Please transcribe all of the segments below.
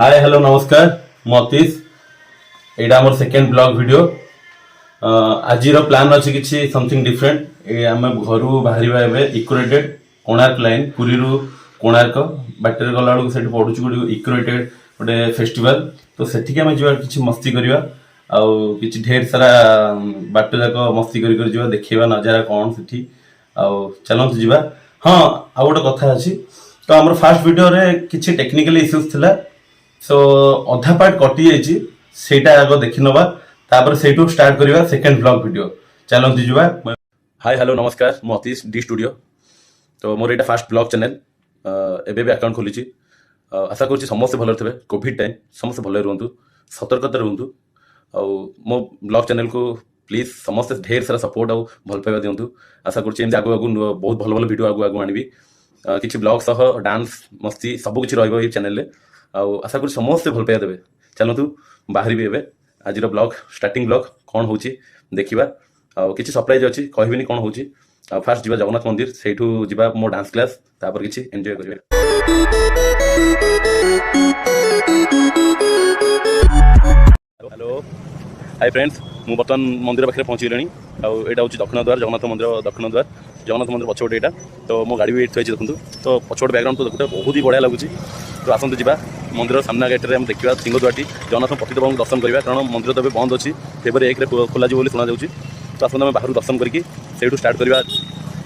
Hi hello नमस्कार मतीश एटा हमर second blog video आज प्लान अच्छे किसी समथिंग डिफरेंट आम घर बाहर एवं इक्वेटेड कोणार्क लाइन पुरी रु कोणार्क बाटर गला बेलू से पड़ू गोटे इक्वेटेड गोटे फेस्टिवल तो सेठिक आम जा कि मस्ती करवा आउ कि ढेर सारा बाट जाक मस्ती कर देखा नजारा कौन से चलते जावा हाँ आउ गोटे कथा अच्छी तो आम फास्ट वीडियो किसी टेक्निकल इश्यूज थिला सो अधा पार्ट कटि जाइए सेटा आग देखि नवा तापर सेटू स्टार्ट करवा सेकंड ब्लॉग वीडियो चलते जुवा हाय हेलो नमस्कार मतीश डी स्टूडियो तो मोर एटा फास्ट ब्लॉग चैनल एबे भी अकाउंट खोली आशा करुँच समस्त भल थे कोविड टाइम समस्त भल रुहतु सतर्कता रुहतु आ मो ब्लॉग चैनल को प्लीज समस्त ढेर सारा सपोर्ट आउ भल पाइबा दिंतु आशा करुँच एमती आगु आगु बहुत भल भल वीडियो आगु आगु आनिबी किछि ब्लॉग सह डांस मस्ती सब किछि रहइबो ए चैनल रे आशा करुँ समस्ते भल पाइबा देबे चलतु बाहर भी एबे आज ब्लॉग स्टार्टिंग ब्लॉग कौन होची देखिबा आ किछि सरप्राइज अछि कहबिनी कौन होची आ फास्ट जिबा जगन्नाथ मंदिर सेठू जिबा मो डांस क्लास तापर किछि एन्जॉय करिवे हेलो हाय फ्रेंड्स मु बर्तमान मंदिर पाखे पहुँची गली आईटा हूँ दक्षिण द्वार जगन्नाथ मंदिर दक्षिण द्वार जगन्नाथ मंदिर पछपटे यहाँ तो मो गाड़ी भी ये देखूँ तो पछपट बैकग्राउंड तो देखते बहुत ही बढ़िया लगुच तो आसतु जा मंदिर सामना गेट्रे हम देखा सिंहद्वारटी जगन्नाथ पतिदेव दर्शन करवा कारण मंदिर तो बंद अच्छी फेब्रुआरी 1 खोल शुणा जाऊँगी तो आसतु आम बाहर दर्शन करके से स्टार्ट करवा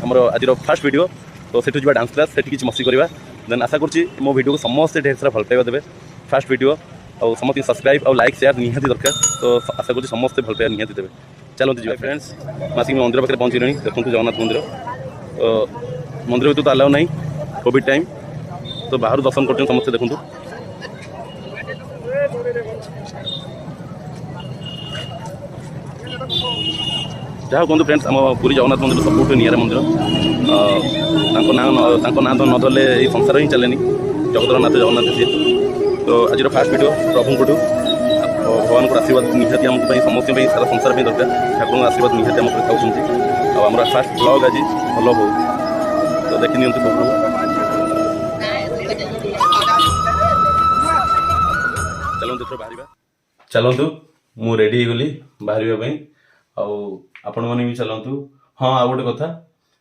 आमर आज फास्ट वीडियो तो सेठू जा डांस क्लास से किसी मस्ती करवा देन आशा करुँची मो वीडियो को समस्ते ढेर सारा भल पाइबा देवे फास्ट वीडियो और समस्त सब्सक्राइब और लाइक शेयर निहाती दरकार तो आशा करुँची समस्ते भल पाइबा निहाती देवे चलते जी फ्रेंड्स आसिक मंदिर पाखे पहुँची गली देखूँ जगन्नाथ मंदिर तो मंदिर भीतर तो अलाउ नहीं कोविड टाइम तो बाहर दर्शन कर समस्ते देखूँ जहाँ कहूँ फ्रेंड्स आम पूरी जगन्नाथ मंदिर सब निरा मंदिर ना तो नधरले ये संसार ही चलेनी जगतरनाथ जगन्नाथ सी तो आज फास्ट वीडियो प्रभु को भगवान को आशीर्वाद निहाती आम समस्त सारा संसार दरकार ठाकुर आशीर्वाद निहाती आम खाऊँ आम फास्ट ब्लॉग आज भल हो तो देखी नि सब चलते बाहर चलतु मु रेडी गली बाहर आपण मैंने भी चलतु हाँ आ गोटे कथा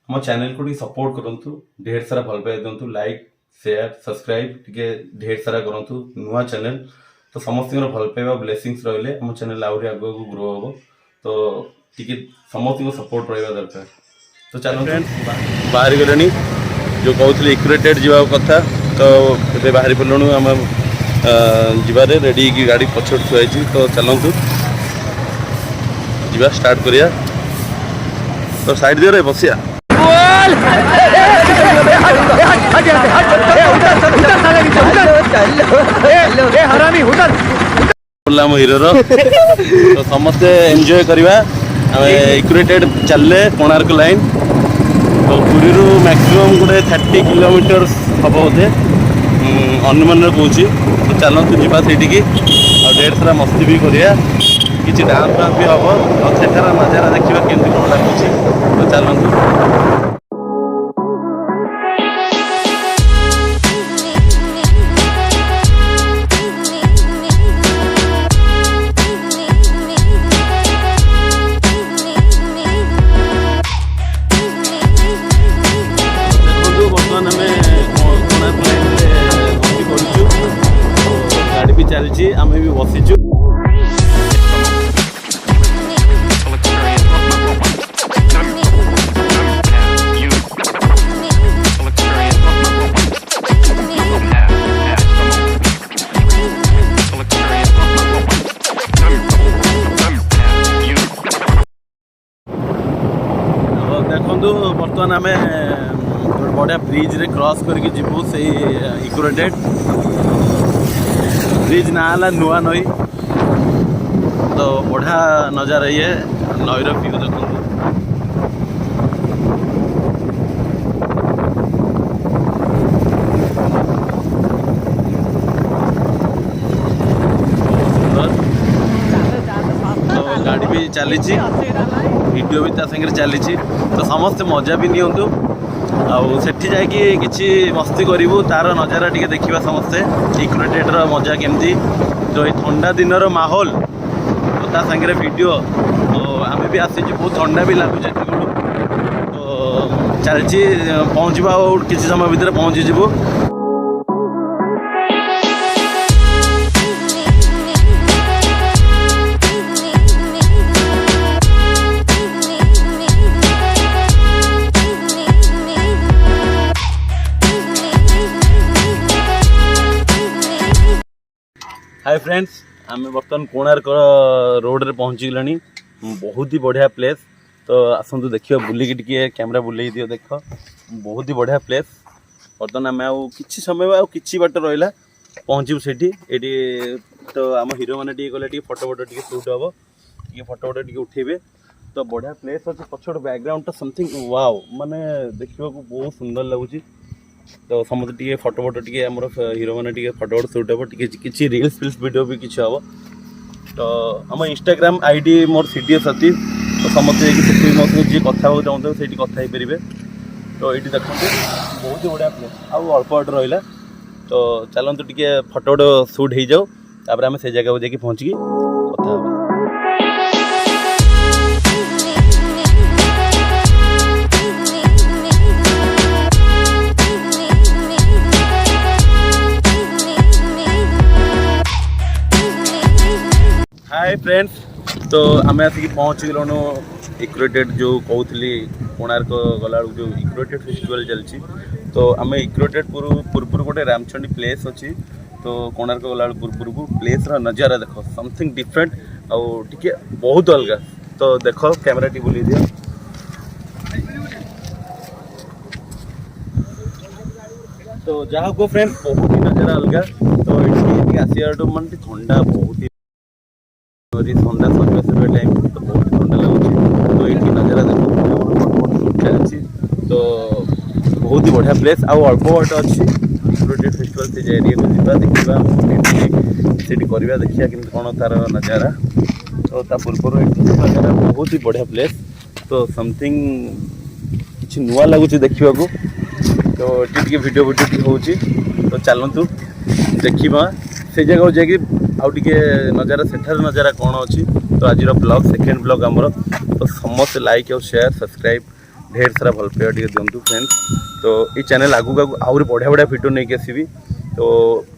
आम चैनल को सपोर्ट करूँ ढेर सारा भल पाई दिंतु लाइक शेयर सब्सक्राइब टे ढेर सारा करूँ नुआ चैनल तो समस्त भल पाइबा ब्लेसिंग्स रहिले आम चैनल आहरी आगे ग्रो हम तो टी समस्त सपोर्ट रहा दरकार तो चलो बाहर गले जो कहते इक्वेटेड जा कथा तो ये बाहरी पड़लु आम जबार रेडी की गाड़ी पछड़ थुआई तो चलतु जा स्टार्ट करिया तो साइड दियो रे बसिया हिरो तो समस्ते एंजॉय करवा इक्वेटेड चलले कोणार्क लाइन तो पुरी मैक्सिमम गोटे 30 किलोमीटर हम बोधे अनुमान कौच तो चलतु जा से ढेर सारा मस्ती भी करिया किसी डांस फांस भी हम और सेठार नजारा देखा केमती कौन लगुच तो चलतु चलची आम भी बसीचु देखु बर्तमान आम बढ़िया ब्रिज रे क्रॉस करके जीवु से इक्वेटेड ब्रिज ना नुआ नई तो बढ़िया नजारा ये नईर व्यू देखो तो गाड़ी भी चली वीडियो भी ता संगे चली तो समस्त मजा भी नियंतु आउ सेठी जाइकी किछि मस्ती करिवु तार नजारा टिके देखिबा समस्ते इक्रोटेडर मजा केमती तो ये ठंडा दिनर माहौल तो ता संगे वीडियो तो आमे भी आसी बहुत ठंडा भी लागुचे तो चलची पहुँचवा और किसी समय भितर पहुँची जीवु हाय फ्रेंड्स आम बर्तमान कोणार्क रोड रे पहुँची गलानी बहुत ही बढ़िया प्लेस तो आसतु देखिए बुलिकी टिके कैमरा बुले दियो देख बहुत ही बढ़िया प्लेस बर्तमान आम कि समय कि बाट रहा पहुँचू से तो आम हीरो मैंने गले फटो फटो टे सुट हम टे फटो फटो टे उठेबे तो बढ़िया प्लेस अच्छे पछड़ बैकग्राउंड समथिंग वाओ माने देखा बहुत सुंदर लगुच तो समस्त टे फटो फटो टे आम हीरो मैंने फटो फटो सुट हम कि रिल्स फिल्स वीडियो भी किसी हम तो आम इंस्टाग्राम आईडी मोर सीडीएस सतीश तो समस्ते मो जी कथा चाहते से कथा हो पारे तो ये देखते बहुत ही बढ़िया प्लेस आउ अल्प बाट रहा तो चलते टे फटो फटो सुट हो जाओ तापर आम से जगह को जाकि पहुँचिकी कथा हाय फ्रेंड्स तो आम आसिक पहुँची गलु इक्रोटेड जो कहती कोणार्क गला जो इक्रोटेड फेस्टिवल चलती तो आम इक्रोटेड पूर्व गोटे रामचंडी प्लेस अच्छी तो कोणार्क गला पूर्व को प्लेस नजारा देख समथिंग डिफरेंट आउ टिके बहुत अलग तो देख कैमरा टी बुले दिया तो जहाँ को फ्रेंड्स बहुत ही नजारा अलग तो ये आसिया मन ठंडा बहुत ही ठंडा सर टाइम तो बहुत ठंडा लगुच तो ये नजारा देखो चलती तो बहुत ही बढ़िया प्लेस आउ अल्प बाट अच्छी इक्रोटेड फेस्टिवल से एरिया को जावा देखा से करवा देखिए कि कौन तार नजारा तो पूर्व नजारा बहुत ही बढ़िया प्लेस तो समथिंग किसी नुआ लगुच देखा तो ये वीडियो हो तो चलतु देखा से जगह जाकि आउ टे नजारा सेठार नजारा कौन अच्छी तो आज ब्लॉग सेकेंड ब्लॉग आमर तो समस्त लाइक और शेयर सब्सक्राइब ढेर सारा भल पाइबा टे दिंतु फ्रेंड्स तो ये चैनल आगू आगू आहरी बढ़िया बढ़िया वीडियो नहीं आसबि तो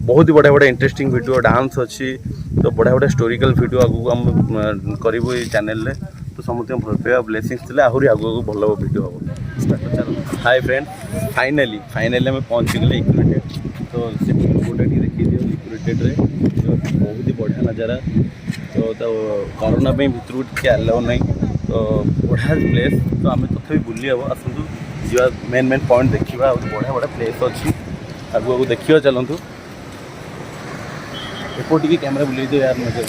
बहुत ही बढ़िया बढ़िया इंटरेस्टिंग वीडियो डांस अच्छी तो बढ़िया बढ़िया हिस्टोरिकल वीडियो आगू आम करूँ ये चैनल तो समस्त भल पाइबा ब्लेसिंग्स थे आहरी आगू आगू भल वीडियो हम हाय फ्रेंड्स फाइनाली आम पहुँची गले इक्रोटेड तो से फोटो देखी दियो इक्रोटेड रे तो बहुत ही बढ़िया नजारा तो कोरोना भितर टे आलाउ ना तो बढ़िया प्लेस तो आम तथा बुली हम आसतु जा मेन पॉइंट देखा बढ़िया बढ़िया प्लेस अच्छी आगू आगू देखिए चलतु एपटे कैमेरा बुले दियो यार नजर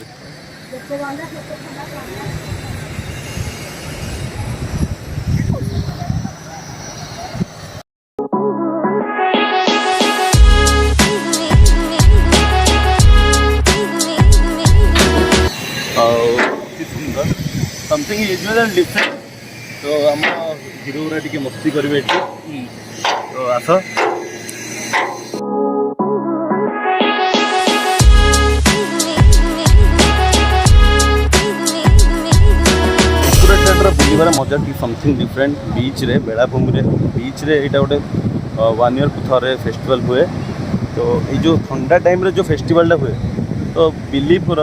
समथिंग यूजुअल एंड डिफरेंट तो आम हीरो टे मस्ती करेंगे तो आस बुलबार मजा टी समथिंग डिफरेंट बीच रे बेलाभूमि बीच रे यहाँ गोटे 1 ईयर थरे फेस्टिवल हुए तो ये जो ठंडा टाइम रे जो फेस्टिवल हुए तो बिलीपुर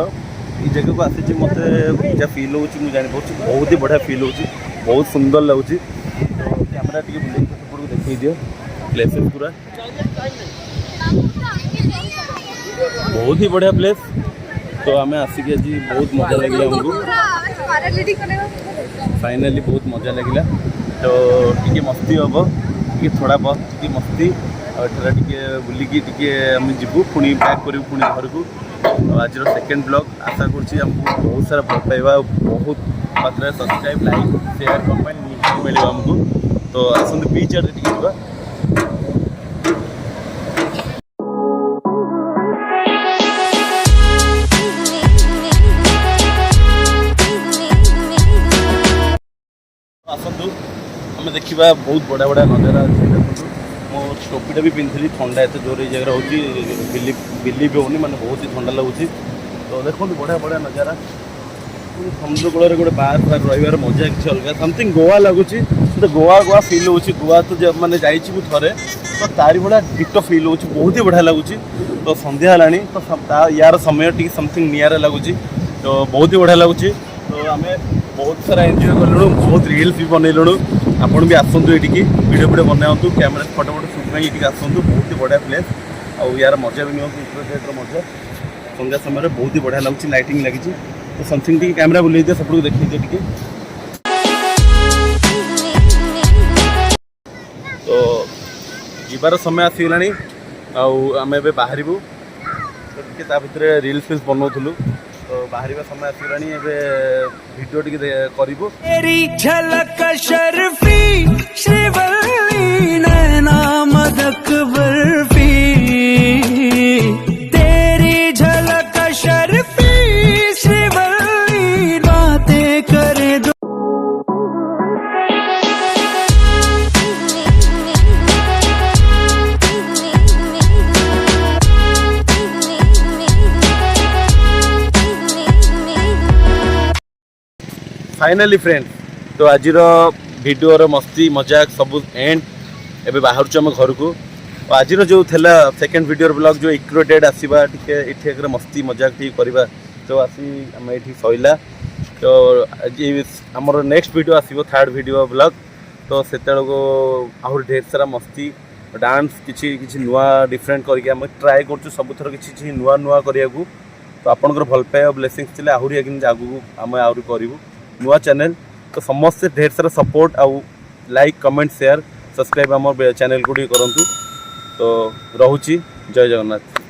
ये जगह को आसी मत जहाँ फिल हो जानी बहुत ही बढ़िया फिल हो बहुत सुंदर लगुच तो कैमेरा टी बुले देख दियो प्लेसेस पूरा बहुत ही बढ़िया प्लेस तो आम आसिक आज बहुत मजा लगे हमको फाइनाली बहुत मजा लगे तो टी मस्ती हम टी थोड़ा बहुत टी मस्ती और टे बुलिकी टे आम जीवु पुणी बैक करूँ पुणी घर को आज सेकेंड ब्लॉग आशा करमको बहुत सारा भल पाइबा बहुत मात्रा सब्सक्राइब लाइक शेयर कमेंट निश्चय मिले आमको तो आसतु बीच आड़े टे जा आसतु आम देखा बहुत बढ़िया बढ़िया नजारा अच्छे देखो मो टोपीटा भी पिंधि ठंडा एत जोर ये जगह रोचे बिलीव होनी मैंने बहुत ही ठंडा लगुच तो देखो बढ़िया बढ़िया नजारा समुद्र कूल गोटे बार बार रही मजा किसी अलग समथिंग गोवा लगुच तो गोवा गोवा फिल हो गोवा तो मैंने जाइए थे तो तारी भाया डिटो फिल हो बहुत ही बढ़िया लगुच तो संध्या है तो यार समय टी समथिंग नियर लगुच तो बहुत ही बढ़िया लगुच तो आम बहुत सारा एंजॉय कलु बहुत रिल्स भी बनइलु आपन भी आसतु ये वीडियो वीडियो बनाऊँ कैमेरा फटो फटो सुट ये आसतु बहुत ही बढ़िया प्लेस और यार मजा भी नहीं मजा संध्या समय बहुत ही बढ़िया लगुच लाइटिंग लगी तो समथिंग टी कैमेरा बुले दिए सब देखिए टी तो जीवार समय आसगलानी आम ए बाहर तो भितर रिल्स फिल्स बनाऊलु तो बाहर समय आसगलानी वीडियो टी करूँ तेरी झलक शर्फी श्रीवल्ली नैना मदक बर्फी तेरी झलक शर्फी श्रीवल्ली बातें करे दो फाइनाली फ्रेंड तो आज वीडियो मस्ती मजाक सब एंड एबे बाहर आम घर को आज जो थेला सेकेंड वीडियो ब्लॉग जो इक्रोडेड आसवा टे मस्ती मजाक टी करवा तो आसी आम ये सैला तो आज आमर नेक्स्ट वीडियो आसो थर्ड वीडियो ब्लॉग तो से आहर ढेर सारा मस्ती डांस किसी नुआ डिफरेंट करके ट्राए कर सबुथर किसी नुआ नुआ करने को तो आपंकर भल पाए ब्लेसिंग्स थे आहरी आगू आम आहरी करूँ नुआ चैनल तो समस्ते ढेर सारा सपोर्ट आउ लाइक कमेंट शेयर सब्सक्राइब आम चैनल को करूँ तो रोची जय जगन्नाथ।